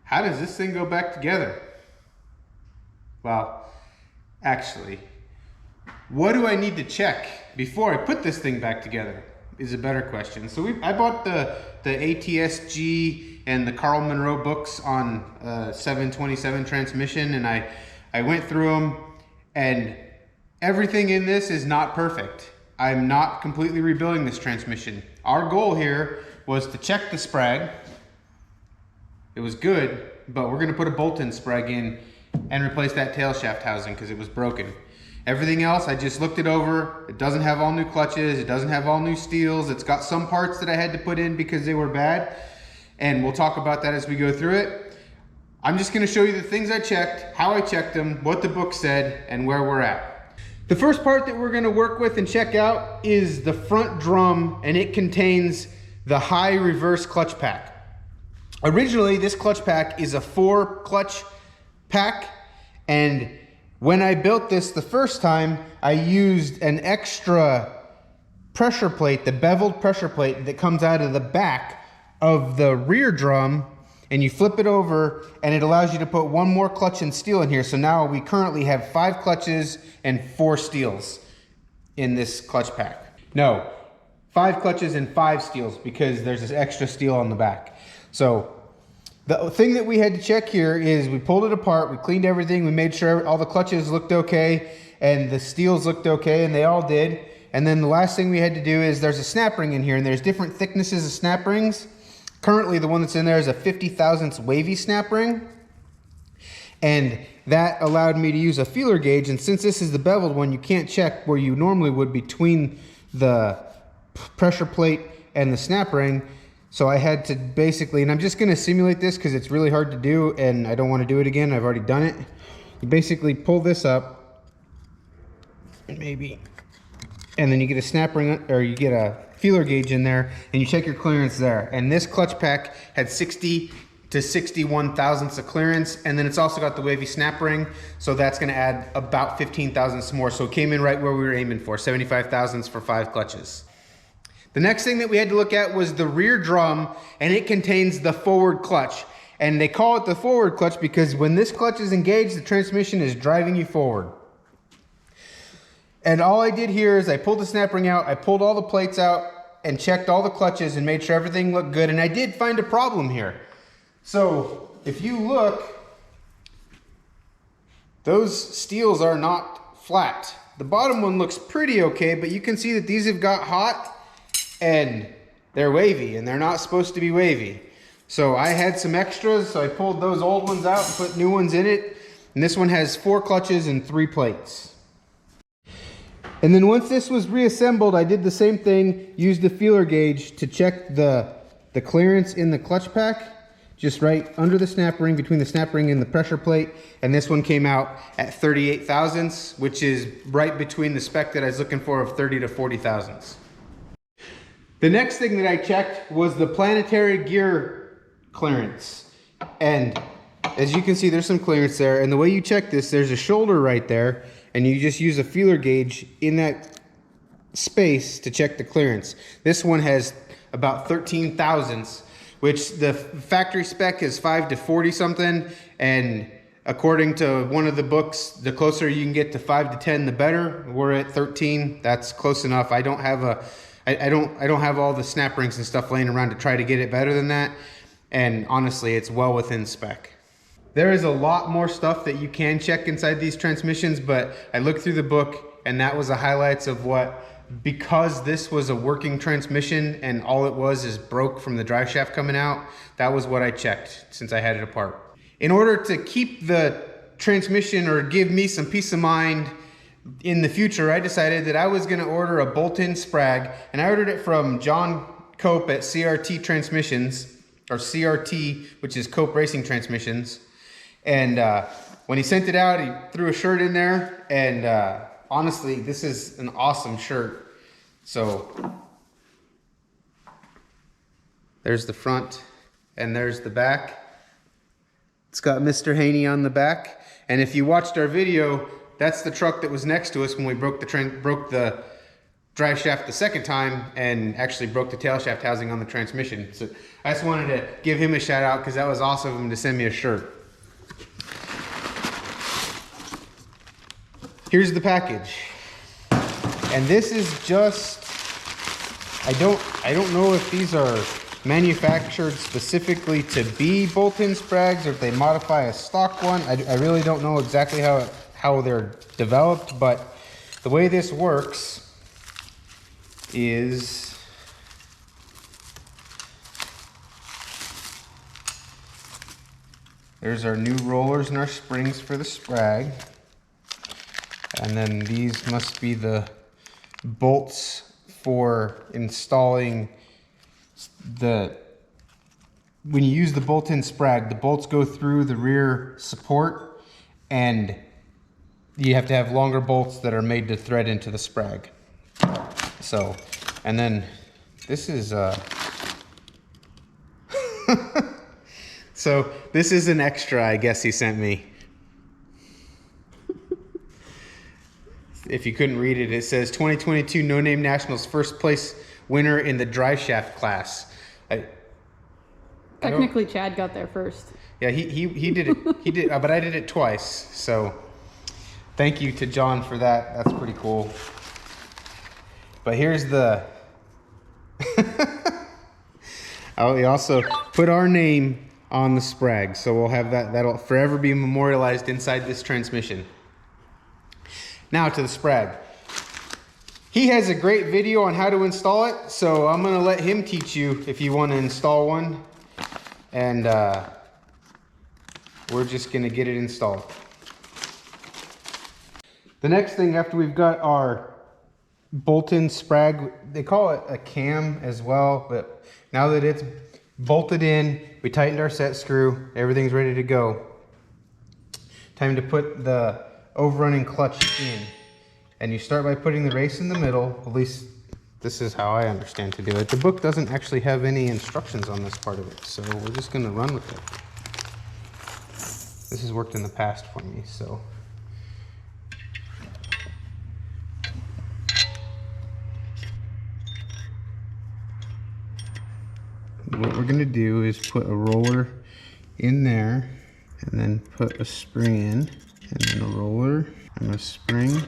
how does this thing go back together? Well, actually, what do I need to check before I put this thing back together is a better question. So I bought the ATSG and the Carl Monroe books on A727 transmission, and I went through them, and everything in this is not perfect. I'm not completely rebuilding this transmission. Our goal here was to check the sprag. It was good, but we're gonna put a bolt-in sprag in and replace that tail shaft housing because it was broken. Everything else, I just looked it over. It doesn't have all new clutches. It doesn't have all new steels. It's got some parts that I had to put in because they were bad. And we'll talk about that as we go through it. I'm just gonna show you the things I checked, how I checked them, what the book said, and where we're at. The first part that we're gonna work with and check out is the front drum, and it contains the high reverse clutch pack. Originally, this clutch pack is a 4 clutch pack, and when I built this the first time, I used an extra pressure plate, the beveled pressure plate that comes out of the back of the rear drum, and you flip it over and it allows you to put 1 more clutch and steel in here. So now we currently have 5 clutches and 4 steels in this clutch pack. No, 5 clutches and 5 steels because there's this extra steel on the back. So the thing that we had to check here is we pulled it apart, we cleaned everything, we made sure all the clutches looked okay and the steels looked okay, and they all did. And then the last thing we had to do is there's a snap ring in here, and there's different thicknesses of snap rings. Currently the one that's in there is a 50 thousandths wavy snap ring, and that allowed me to use a feeler gauge. And since this is the beveled one, you can't check where you normally would between the pressure plate and the snap ring. So I had to basically, and I'm just going to simulate this because it's really hard to do and I don't want to do it again. I've already done it. You basically pull this up, and then you get a snap ring, or you get a feeler gauge in there, and you check your clearance there. And this clutch pack had 60 to 61 thousandths of clearance, and then it's also got the wavy snap ring, so that's going to add about 15 thousandths more. So it came in right where we were aiming for, 75 thousandths for 5 clutches. The next thing that we had to look at was the rear drum, and it contains the forward clutch. And they call it the forward clutch because when this clutch is engaged, the transmission is driving you forward. And all I did here is I pulled the snap ring out, I pulled all the plates out and checked all the clutches and made sure everything looked good. And I did find a problem here. So if you look, those steels are not flat. The bottom one looks pretty okay, but you can see that these have got hot and they're wavy, and they're not supposed to be wavy. So I had some extras, so I pulled those old ones out and put new ones in it. And this one has 4 clutches and 3 plates. And then once this was reassembled, I did the same thing, used the feeler gauge to check the clearance in the clutch pack, just right under the snap ring, between the snap ring and the pressure plate. And this one came out at 38 thousandths, which is right between the spec that I was looking for of 30 to 40 thousandths. The next thing that I checked was the planetary gear clearance. And as you can see, there's some clearance there. And the way you check this, there's a shoulder right there, and you just use a feeler gauge in that space to check the clearance. This one has about 13 thousandths, which the factory spec is 5 to 40 something. And according to one of the books, the closer you can get to 5 to 10, the better. We're at 13. That's close enough. I don't have all the snap rings and stuff laying around to try to get it better than that. And honestly, it's well within spec. There is a lot more stuff that you can check inside these transmissions, but I looked through the book and that was the highlights of what, because this was a working transmission and all it was is broke from the drive shaft coming out, that was what I checked since I had it apart. In order to keep the transmission or give me some peace of mind in the future, I decided that I was going to order a bolt-in sprag, and I ordered it from John Cope at CRT Transmissions, or CRT, which is Cope Racing Transmissions. And when he sent it out, he threw a shirt in there, and honestly, this is an awesome shirt. So there's the front and there's the back. It's got Mr. Haney on the back, and if you watched our video, that's the truck that was next to us when we broke the drive shaft the second time and actually broke the tail shaft housing on the transmission. So I just wanted to give him a shout out because that was awesome of him to send me a shirt. Here's the package. And this is just, I don't know if these are manufactured specifically to be bolt-in sprags or if they modify a stock one. I really don't know exactly how they're developed, but the way this works is there's our new rollers and our springs for the sprag, and then these must be the bolts for installing when you use the bolt-in sprag, the bolts go through the rear support and you have to have longer bolts that are made to thread into the sprag. So, and then this is so this is an extra, I guess he sent me. If you couldn't read it, it says 2022 No Name Nationals first place winner in the drive shaft class. Technically, Chad got there first. Yeah, he did it. He did, but I did it twice. So thank you to John for that. That's pretty cool. But here's the. We also put our name on the sprag, so we'll have that. That'll forever be memorialized inside this transmission. Now to the sprag. He has a great video on how to install it, so I'm gonna let him teach you if you want to install one, and we're just gonna get it installed. The next thing, after we've got our bolt-in sprag, they call it a cam as well, but now that it's bolted in, we tightened our set screw, everything's ready to go. Time to put the overrunning clutch in. And you start by putting the race in the middle. At least this is how I understand to do it. The book doesn't actually have any instructions on this part of it, so we're just gonna run with it. This has worked in the past for me, so. What we're gonna do is put a roller in there and then put a spring in and then a roller and a spring.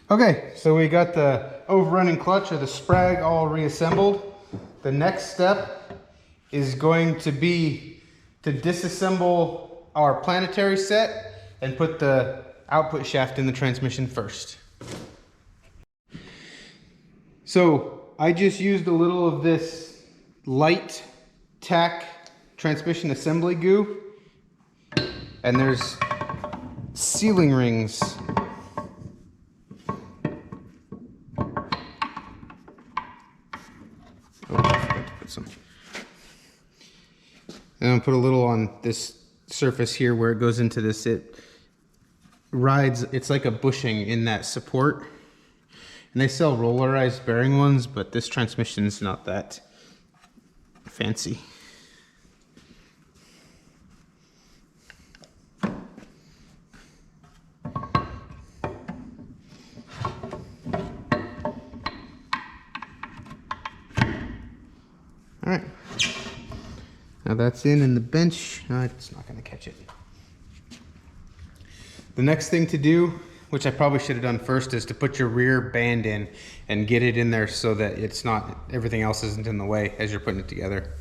Okay, so we got the overrunning clutch or the sprag all reassembled. The next step is going to be to disassemble our planetary set and put the output shaft in the transmission first. So I just used a little of this light tack transmission assembly goo, and there's sealing rings. Oh, I forgot to put some. And I'll put a little on this surface here where it goes into this. It rides, it's like a bushing in that support. And they sell rollerized bearing ones, but this transmission is not that fancy. All right, now that's in the bench. No, it's not gonna catch it. The next thing to do, which I probably should have done first, is to put your rear band in and get it in there so that it's not, everything else isn't in the way as you're putting it together.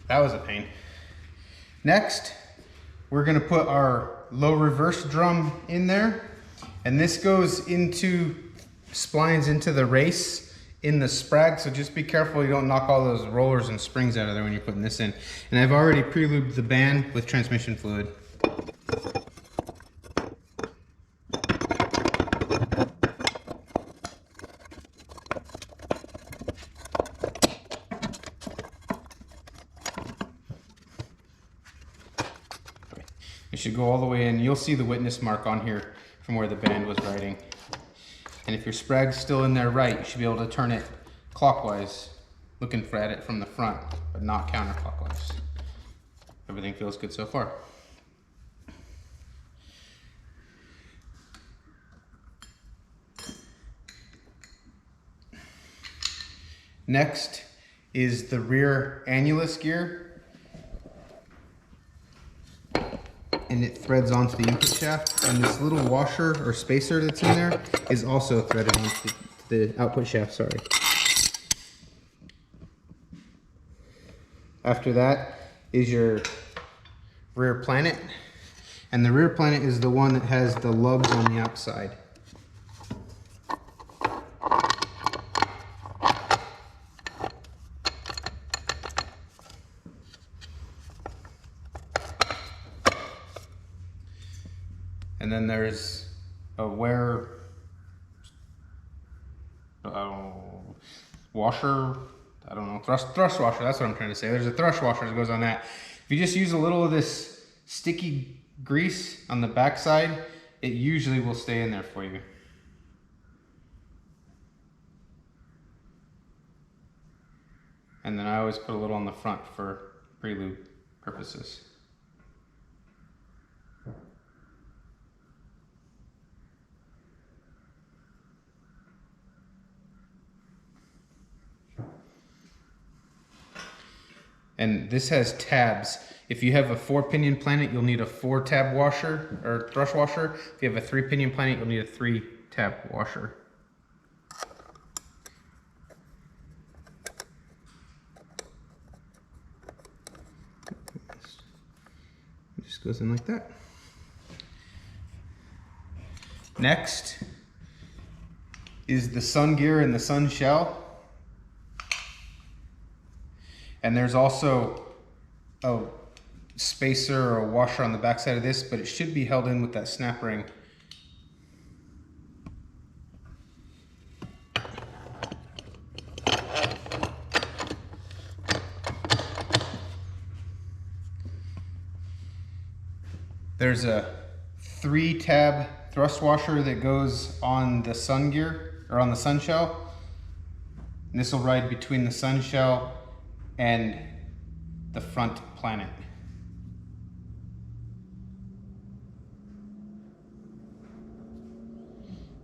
That was a pain. Next, we're gonna put our low reverse drum in there, and this goes into, splines into the race in the sprag, so just be careful you don't knock all those rollers and springs out of there when you're putting this in. And I've already pre-lubed the band with transmission fluid. It should go all the way in. You'll see the witness mark on here from where the band was riding. And if your sprag's still in there right, you should be able to turn it clockwise, looking at it from the front, but not counterclockwise. Everything feels good so far. Next is the rear annulus gear. And it threads onto the input shaft, and this little washer or spacer that's in there is also threaded onto the output shaft, sorry. After that is your rear planet, and the rear planet is the one that has the lugs on the outside. And then there's a wear washer, I don't know, thrust washer, that's what I'm trying to say. There's a thrust washer that goes on that. If you just use a little of this sticky grease on the backside, it usually will stay in there for you. And then I always put a little on the front for pre-lube purposes. And this has tabs. If you have a 4-pinion planet, you'll need a 4-tab washer or thrust washer. If you have a 3-pinion planet, you'll need a 3-tab washer. It just goes in like that. Next is the sun gear and the sun shell. And there's also a spacer or a washer on the back side of this, but it should be held in with that snap ring. There's a 3-tab thrust washer that goes on the sun gear, or on the sun shell. And this will ride between the sun shell and the front planet.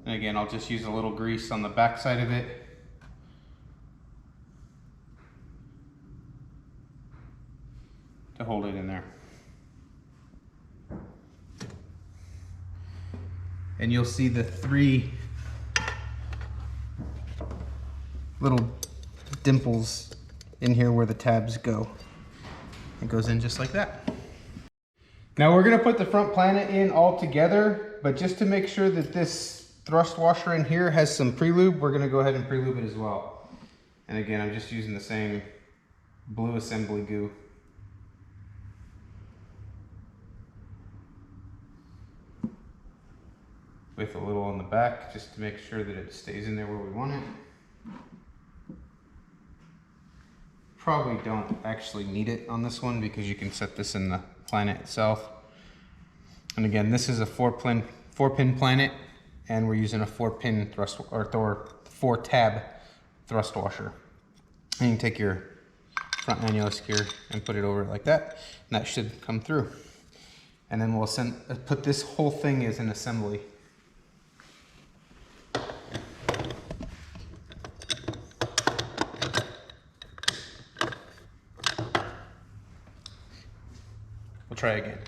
And again, I'll just use a little grease on the back side of it. To hold it in there. And you'll see the 3 little dimples in here where the tabs go. It goes in just like that. Now we're gonna put the front planet in all together, but just to make sure that this thrust washer in here has some pre-lube, we're gonna go ahead and pre-lube it as well. And again, I'm just using the same blue assembly goo. With a little on the back, just to make sure that it stays in there where we want it. Probably don't actually need it on this one because you can set this in the planet itself. And again, this is a 4-pin planet, and we're using a 4-pin thrust or 4-tab thrust washer. And you can take your front annulus gear and put it over it like that, and that should come through. And then we'll put this whole thing as an assembly. We'll try again.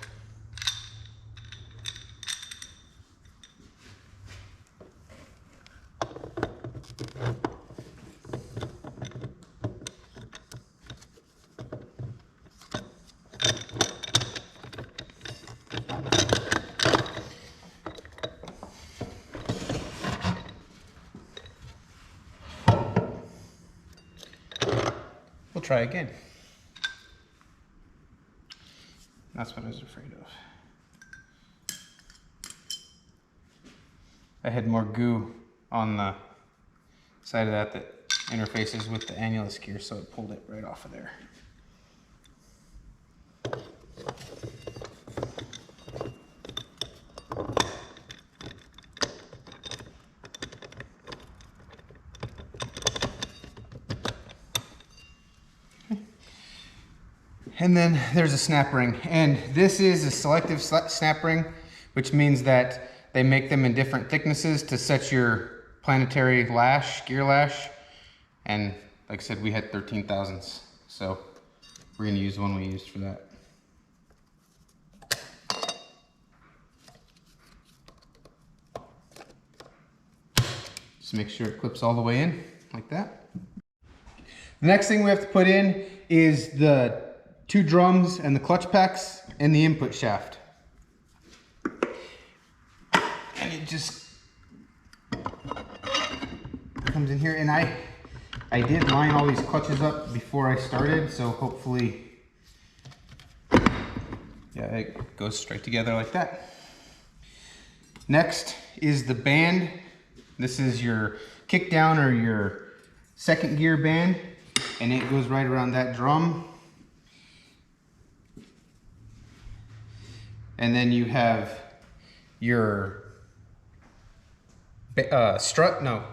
try again. That's what I was afraid of. I had more goo on the side of that interfaces with the annulus gear, so it pulled it right off of there. And then there's a snap ring, and this is a selective snap ring, which means that they make them in different thicknesses to set your planetary lash, gear lash. And like I said, we had 13 thousandths, so we're gonna use the one we used for that. Just make sure it clips all the way in, like that. The next thing we have to put in is the 2 drums and the clutch packs and the input shaft. And it just comes in here, and I did line all these clutches up before I started, so hopefully, yeah, it goes straight together like that. Next is the band. This is your kick down or your second gear band, and it goes right around that drum. And then you have your strut, no.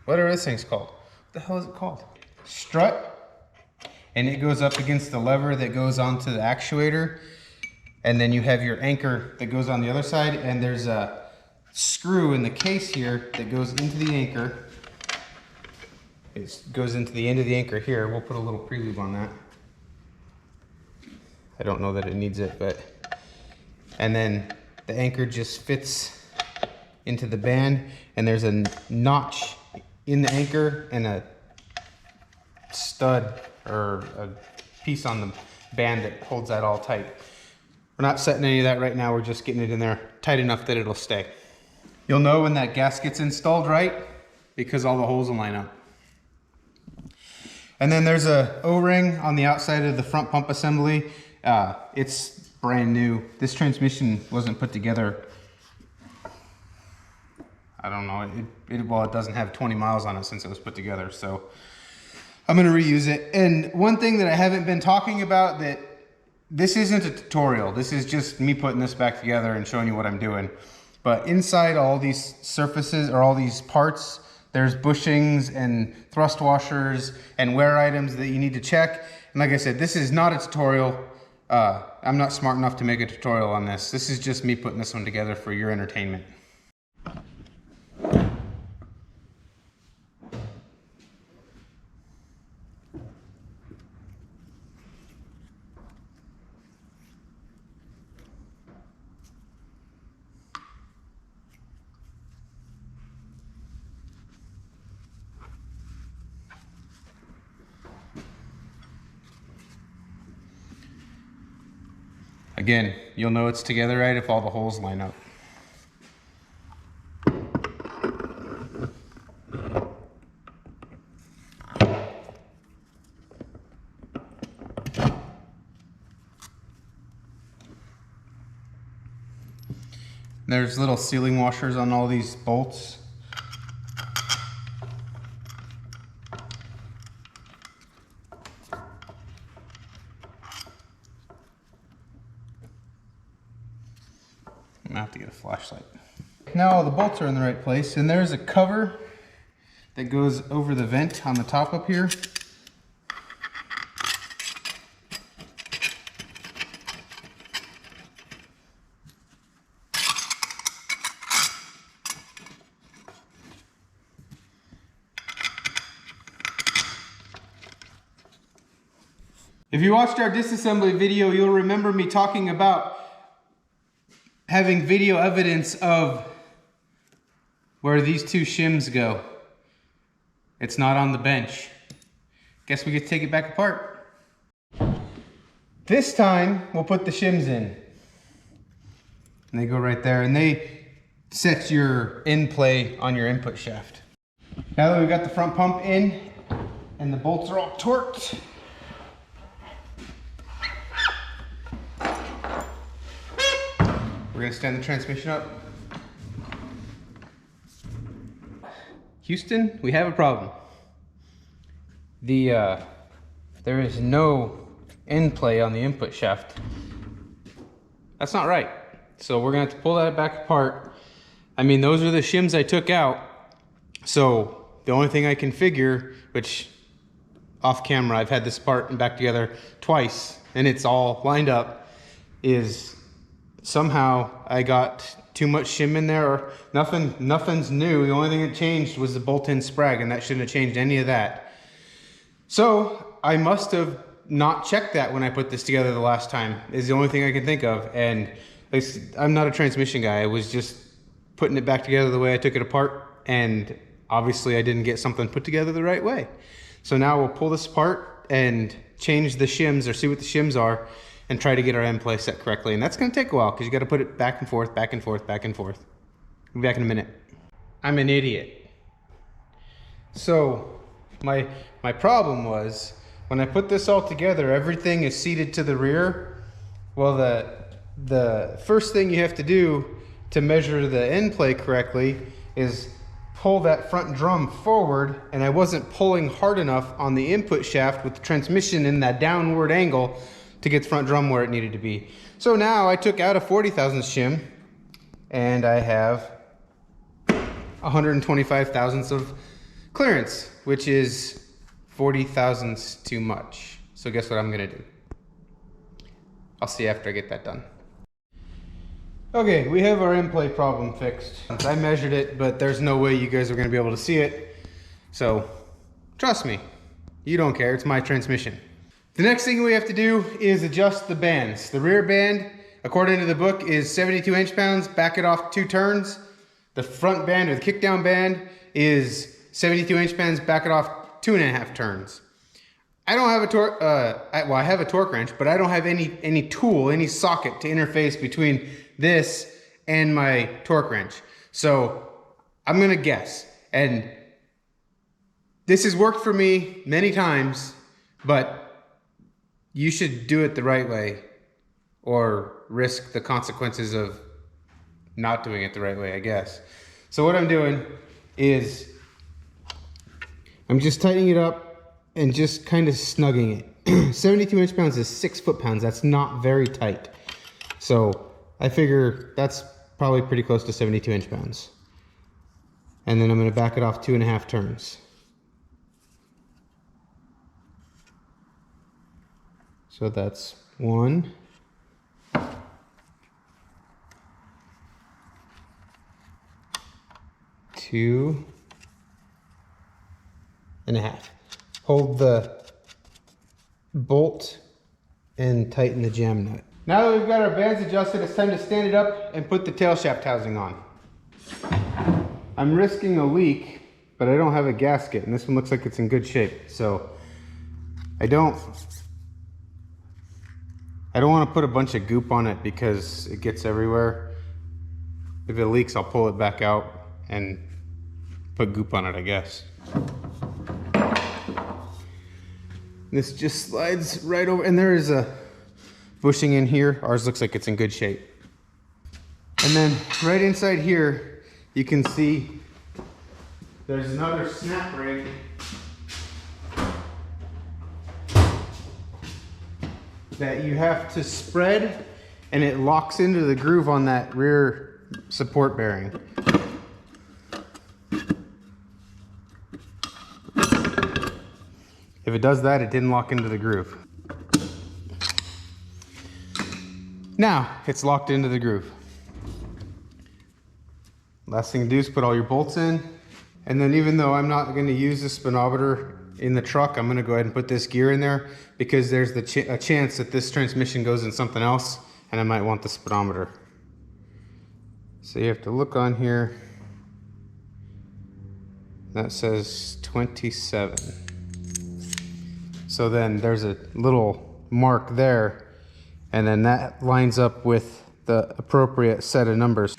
Whatever this thing's called. What the hell is it called? Strut. And it goes up against the lever that goes onto the actuator. And then you have your anchor that goes on the other side. And there's a screw in the case here that goes into the anchor. It goes into the end of the anchor here. We'll put a little pre-lube on that. I don't know that it needs it, but. And then the anchor just fits into the band, and there's a notch in the anchor and a stud or a piece on the band that holds that all tight. We're not setting any of that right now. We're just getting it in there tight enough that it'll stay. You'll know when that gasket's installed right because all the holes will line up. And then there's a O-ring on the outside of the front pump assembly. It's brand new. This transmission wasn't put together, I don't know, well, it doesn't have 20 miles on it since it was put together, so I'm gonna reuse it. And one thing that I haven't been talking about, that this isn't a tutorial, this is just me putting this back together and showing you what I'm doing. But inside all these surfaces, or all these parts, there's bushings and thrust washers and wear items that you need to check. And like I said, this is not a tutorial. I'm not smart enough to make a tutorial on this. This is just me putting this one together for your entertainment. Again, you'll know it's together right if all the holes line up. There's little sealing washers on all these bolts. I'm gonna have to get a flashlight. Now all the bolts are in the right place, and there's a cover that goes over the vent on the top up here. If you watched our disassembly video, you'll remember me talking about having video evidence of where these 2 shims go. It's not on the bench. Guess we get to take it back apart. This time, we'll put the shims in. And they go right there, and they set your in play on your input shaft. Now that we've got the front pump in, and the bolts are all torqued. We're gonna stand the transmission up. Houston, we have a problem. There is no end play on the input shaft. That's not right. So we're gonna have to pull that back apart. I mean, those are the shims I took out. So the only thing I can figure, which off camera, I've had this part and back together twice and it's all lined up, is somehow I got too much shim in there, or nothing's new. The only thing that changed was the bolt-in sprag, and that shouldn't have changed any of that. So I must have not checked that when I put this together the last time, is the only thing I can think of. And I'm not a transmission guy. I was just putting it back together the way I took it apart, and obviously I didn't get something put together the right way. So now we'll pull this apart and change the shims, or see what the shims are, and try to get our end play set correctly. And that's gonna take a while because you gotta put it back and forth, back and forth, back and forth. I'll be back in a minute. I'm an idiot. So my problem was, when I put this all together, everything is seated to the rear. Well, the first thing you have to do to measure the end play correctly is pull that front drum forward, and I wasn't pulling hard enough on the input shaft with the transmission in that downward angle to get the front drum where it needed to be. So now I took out a 40 thousandths shim, and I have 125 thousandths of clearance, which is 40 thousandths too much. So guess what I'm gonna do? I'll see after I get that done. Okay, we have our end play problem fixed. I measured it, but there's no way you guys are gonna be able to see it. So trust me, you don't care, it's my transmission. The next thing we have to do is adjust the bands. The rear band, according to the book, is 72 inch-pounds, back it off 2 turns. The front band, or the kickdown band, is 72 inch-pounds, back it off 2.5 turns. I don't have a torque, well, I have a torque wrench, but I don't have any tool, any socket to interface between this and my torque wrench. So I'm gonna guess, and this has worked for me many times, but you should do it the right way, or risk the consequences of not doing it the right way, I guess. So what I'm doing is I'm just tightening it up and just kind of snugging it. 72 inch-pounds is 6 foot-pounds. That's not very tight. So I figure that's probably pretty close to 72 inch-pounds. And then I'm going to back it off 2.5 turns. So that's 1, 2.5. Hold the bolt and tighten the jam nut. Now that we've got our bands adjusted, it's time to stand it up and put the tail shaft housing on. I'm risking a leak, but I don't have a gasket, and this one looks like it's in good shape. So I don't want to put a bunch of goop on it because it gets everywhere. If it leaks, I'll pull it back out and put goop on it, I guess. This just slides right over, and there is a bushing in here. Ours looks like it's in good shape. And then right inside here, you can see there's another snap ring that you have to spread, and it locks into the groove on that rear support bearing. If it does that, it didn't lock into the groove. Now it's locked into the groove. Last thing to do is put all your bolts in, and then even though I'm not going to use the speedometer in the truck, I'm going to go ahead and put this gear in there because there's a chance that this transmission goes in something else and I might want the speedometer. So you have to look on here. That says 27. So then there's a little mark there, and then that lines up with the appropriate set of numbers.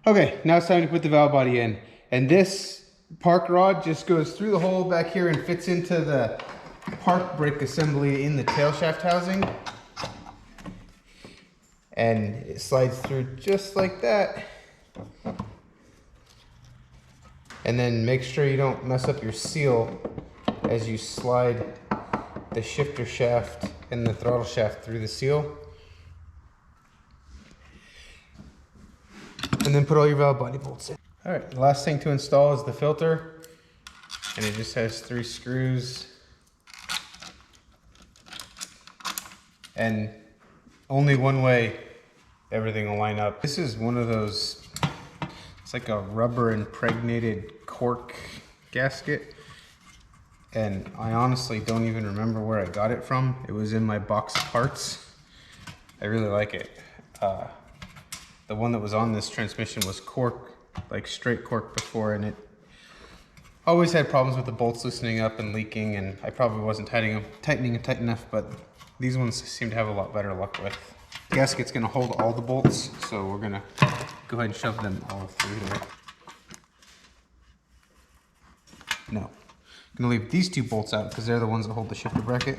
Okay, now it's time to put the valve body in. And this park rod just goes through the hole back here and fits into the park brake assembly in the tail shaft housing. And it slides through just like that. And then make sure you don't mess up your seal as you slide the shifter shaft and the throttle shaft through the seal. And then put all your valve body bolts in. All right, the last thing to install is the filter. And it just has 3 screws. And only one way everything will line up. This is one of those, it's like a rubber impregnated cork gasket. And I honestly don't even remember where I got it from. It was in my box of parts. I really like it. The one that was on this transmission was cork, like straight cork before, and it always had problems with the bolts loosening up and leaking, and I probably wasn't tightening it tight enough, but these ones seem to have a lot better luck with. The gasket's gonna hold all the bolts, so we're gonna go ahead and shove them all through there. No, I'm gonna leave these 2 bolts out because they're the ones that hold the shifter bracket.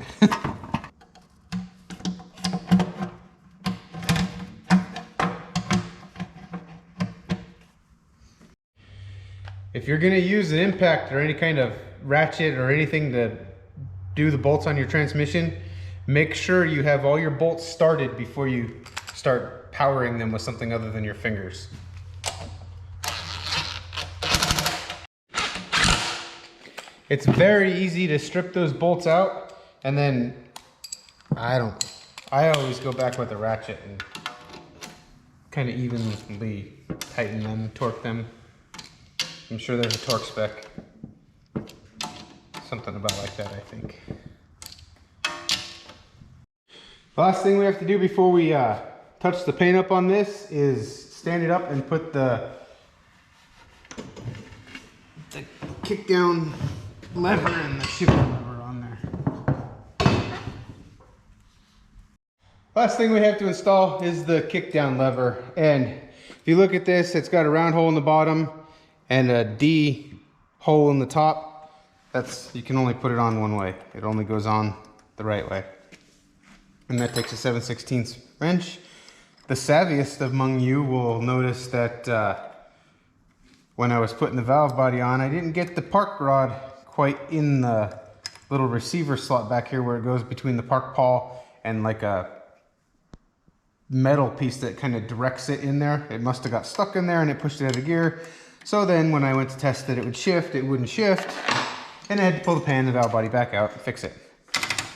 If you're gonna use an impact or any kind of ratchet or anything to do the bolts on your transmission, make sure you have all your bolts started before you start powering them with something other than your fingers. It's very easy to strip those bolts out, and then I always go back with a ratchet and kind of evenly tighten them, torque them. I'm sure there's a torque spec. Something about like that, I think. The last thing we have to do before we touch the paint up on this is stand it up and put the kick down lever and the shifter lever on there. Last thing we have to install is the kick down lever. And if you look at this, it's got a round hole in the bottom and a D hole in the top. You can only put it on one way. It only goes on the right way. And that takes a 7/16 wrench. The savviest among you will notice that when I was putting the valve body on, I didn't get the park rod quite in the little receiver slot back here where it goes between the park pawl and like a metal piece that kind of directs it in there. It must have got stuck in there and it pushed it out of gear. So then when I went to test that it would shift, it wouldn't shift. And I had to pull the pan and the valve body back out and fix it.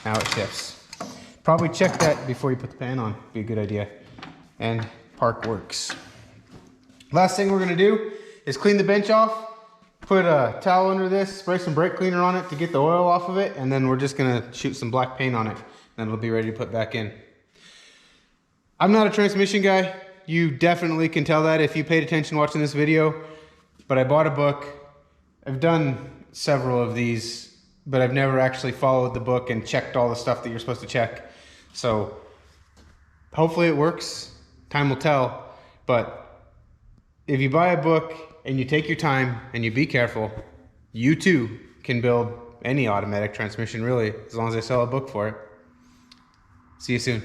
Now it shifts. Probably check that before you put the pan on. Be a good idea. And park works. Last thing we're gonna do is clean the bench off. Put a towel under this, spray some brake cleaner on it to get the oil off of it, and then we're just gonna shoot some black paint on it. Then it'll be ready to put back in. I'm not a transmission guy. You definitely can tell that if you paid attention watching this video. But I bought a book. I've done several of these, but I've never actually followed the book and checked all the stuff that you're supposed to check. So hopefully it works. Time will tell. But if you buy a book and you take your time and you be careful, you too can build any automatic transmission, really, as long as I sell a book for it. See you soon.